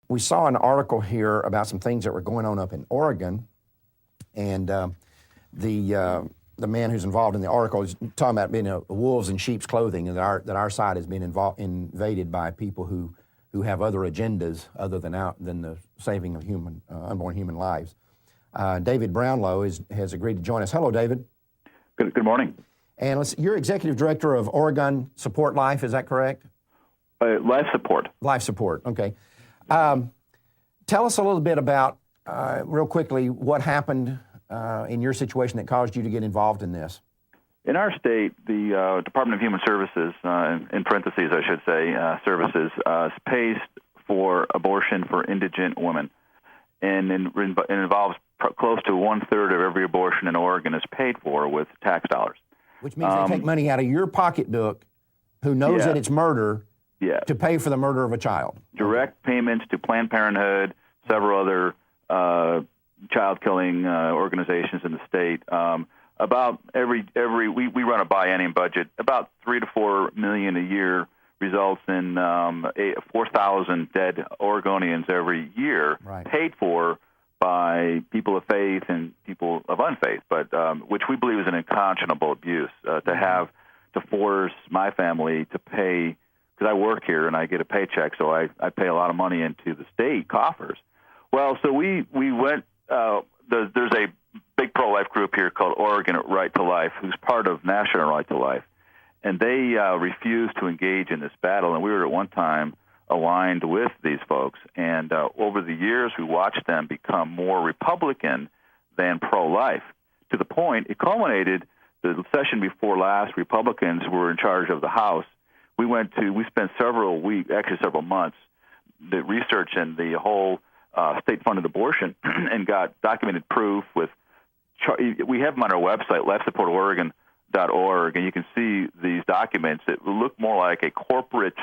we saw an article here about some things that were going on up in Oregon, and the man who's involved in the article is talking about being wolves in sheep's clothing, and that our side has been invaded by people who have other agendas other than the saving of unborn human lives. David Brownlow has agreed to join us. Hello, David. Good morning. And you're executive director of Oregon Support Life, is that correct? Life Support. Life Support, okay. Tell us a little bit about, real quickly, what happened in your situation that caused you to get involved in this. In our state, the Department of Human Services, in parentheses I should say, services, pays for abortion for indigent women. And it involves close to 1/3 of every abortion in Oregon is paid for with tax dollars. Which means they take money out of your pocketbook, who knows that it's murder, to pay for the murder of a child. Direct payments to Planned Parenthood, several other child-killing organizations in the state. About we run a biennium budget. About $3 to $4 million a year results in 4,000 dead Oregonians every year, paid for by people of faith and people of unfaith, but which we believe is an unconscionable abuse to force my family to pay, because I work here and I get a paycheck, so I pay a lot of money into the state coffers. Well, so we went. There's a big pro-life group here called Oregon Right to Life, who's part of National Right to Life, and they refused to engage in this battle. And we were at one time aligned with these folks, and over the years we watched them become more Republican than pro-life, to the point it culminated the session before last. Republicans were in charge of the House. We spent several weeks, actually several months, the research and the whole state-funded abortion and got documented proof with. We have them on our website, lifesupportoregon.org, and you can see these documents that look more like a corporate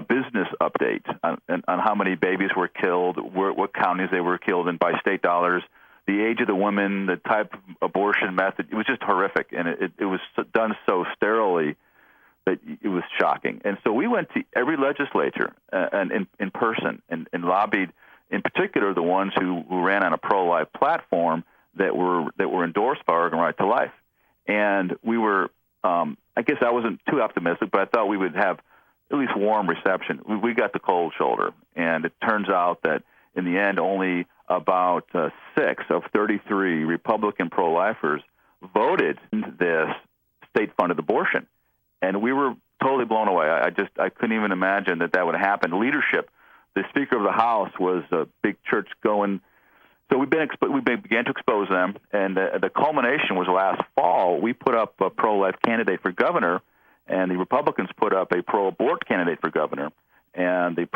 business update on how many babies were killed, what counties they were killed in by state dollars, the age of the women, the type of abortion method. It was just horrific, and it was done so sterilely that it was shocking. And so we went to every legislature and in person and lobbied, in particular the ones who ran on a pro-life platform that were endorsed by Oregon Right to Life. And we were, I guess I wasn't too optimistic, but I thought we would have at least warm reception. We got the cold shoulder, and it turns out that in the end only about 6 of 33 Republican pro-lifers voted this state-funded abortion. And we were totally blown away. I couldn't even imagine that would happen. Leadership, the Speaker of the House was a big church-going. So we began to expose them, and the culmination was last fall. We put up a pro-life candidate for governor, and the Republicans put up a pro-abort candidate for governor, and the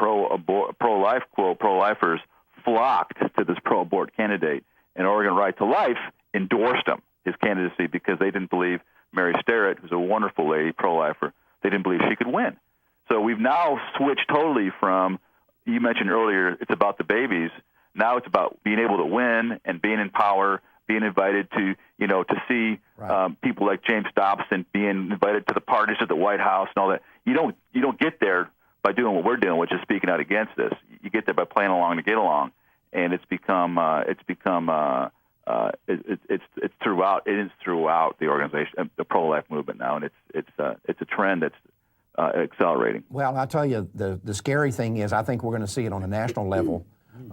pro-lifers flocked to this pro-abort candidate, and Oregon Right to Life endorsed him, his candidacy, because they didn't believe Mary Starrett, who's a wonderful lady, pro-lifer, they didn't believe she could win. So we've now switched totally from, you mentioned earlier, it's about the babies. Now it's about being able to win and being in power, being invited to see people like James Dobson being invited to the parties at the White House and all that. You don't get there by doing what we're doing, which is speaking out against this. You get there by playing along to get along, and it's throughout. It is throughout the organization, the pro-life movement now, and it's a trend that's accelerating. Well, I tell you, the scary thing is, I think we're going to see it on a national level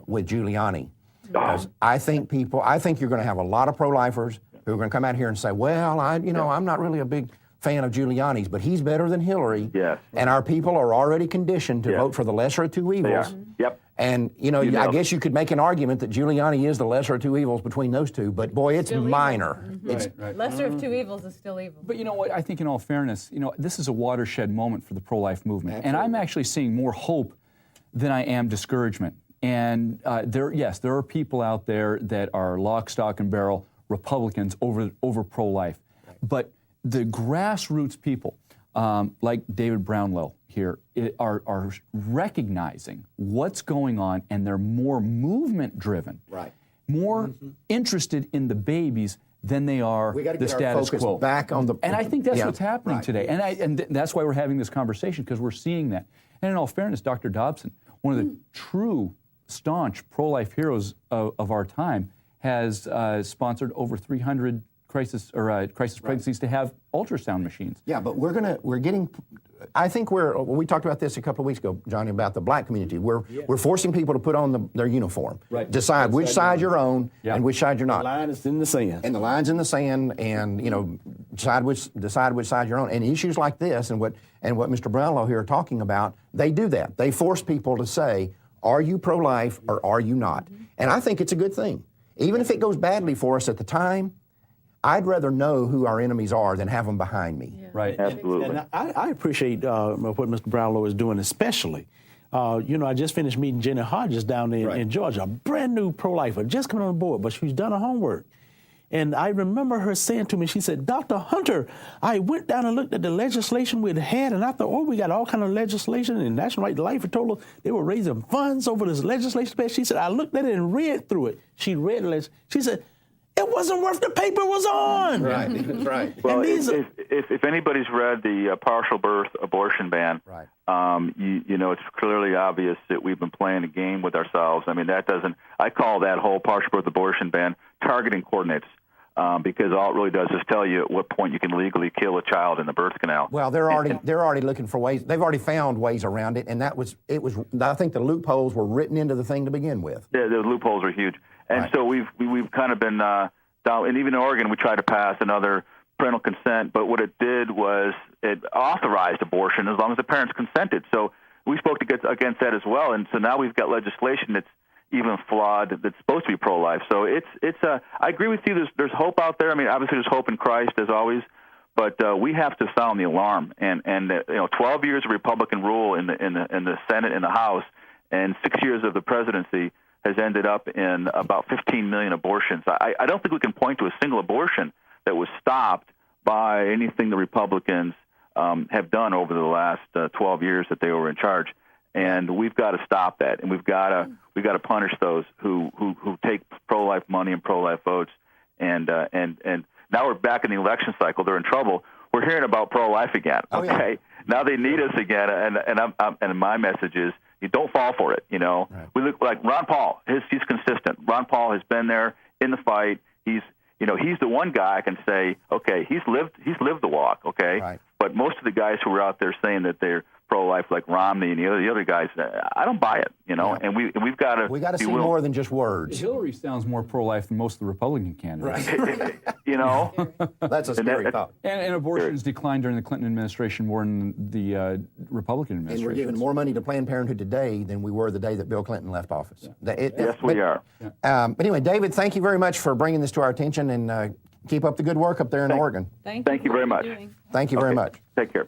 with Giuliani. Because I think you're going to have a lot of pro-lifers who are going to come out here and say, well, I'm not really a big fan of Giuliani's, but he's better than Hillary. Yes. And our people are already conditioned to vote for the lesser of two evils. Yep. And, I guess you could make an argument that Giuliani is the lesser of two evils between those two, but boy, it's still minor. Evil. It's lesser of two evils is still evil. But you know what? I think in all fairness, this is a watershed moment for the pro-life movement. Absolutely. And I'm actually seeing more hope than I am discouragement. And there are people out there that are lock, stock, and barrel Republicans over pro-life. But the grassroots people, like David Brownlow here, are recognizing what's going on, and they're more movement-driven, more interested in the babies than they are the status quo. Back on the, and I think that's what's happening today. And that's why we're having this conversation, because we're seeing that. And in all fairness, Dr. Dobson, one of the true staunch pro-life heroes of our time, has sponsored over 300 crisis pregnancies to have ultrasound machines. Yeah, but I think we talked about this a couple of weeks ago, Johnny, about the black community. We're forcing people to put on their uniform, decide which side you're on and which side you're not. The line is in the sand. And the line's in the sand, and decide which side you're on. And issues like this, and what Mr. Brownlow here are talking about, they do that. They force people to say, are you pro-life or are you not? And I think it's a good thing. Even if it goes badly for us at the time, I'd rather know who our enemies are than have them behind me. Yeah. Right. Absolutely. And I appreciate what Mr. Brownlow is doing, especially. I just finished meeting Jenny Hodges down there in Georgia, a brand new pro-lifer, just coming on board, but she's done her homework. And I remember her saying to me, she said, Dr. Hunter, I went down and looked at the legislation we had, and I thought, we got all kind of legislation, and National Right to Life told us they were raising funds over this legislation. She said, I looked at it and read through it. She read it. She said, it wasn't worth the paper it was on. Right, that's right. Well, if anybody's read the partial birth abortion ban, it's clearly obvious that we've been playing a game with ourselves. I mean, I call that whole partial birth abortion ban targeting coordinates. Because all it really does is tell you at what point you can legally kill a child in the birth canal. Well, they're already looking for ways. They've already found ways around it, and I think the loopholes were written into the thing to begin with. Yeah, the loopholes are huge, and so we've kind of been down. And even in Oregon, we tried to pass another parental consent, but what it did was it authorized abortion as long as the parents consented. So we spoke against that as well, and so now we've got legislation that's even flawed, that's supposed to be pro-life. So I agree with you. There's hope out there. I mean, obviously there's hope in Christ as always, but we have to sound the alarm. And 12 years of Republican rule in the Senate and the House, and 6 years of the presidency has ended up in about 15 million abortions. I don't think we can point to a single abortion that was stopped by anything the Republicans have done over the last 12 years that they were in charge. And we've got to stop that, and we've got to punish those who take pro-life money and pro-life votes. And now we're back in the election cycle. They're in trouble. We're hearing about pro-life again. Okay, yeah. Now they need us again. And my message is, you don't fall for it. Right. We look like Ron Paul. He's consistent. Ron Paul has been there in the fight. He's the one guy I can say, okay, he's lived the walk. Okay, right. But most of the guys who are out there saying that they're pro-life, like Romney and the other guys, I don't buy it, Yeah. And we've got to see more than just words. Hillary sounds more pro-life than most of the Republican candidates. Right. That's a scary thought. And abortions declined during the Clinton administration more than the Republican And administration. we're giving more money to Planned Parenthood today than we were the day that Bill Clinton left office. Yes, we are. But anyway, David, thank you very much for bringing this to our attention, and keep up the good work up there in Oregon. Thank you very much. doing. Thank you very much. Take care.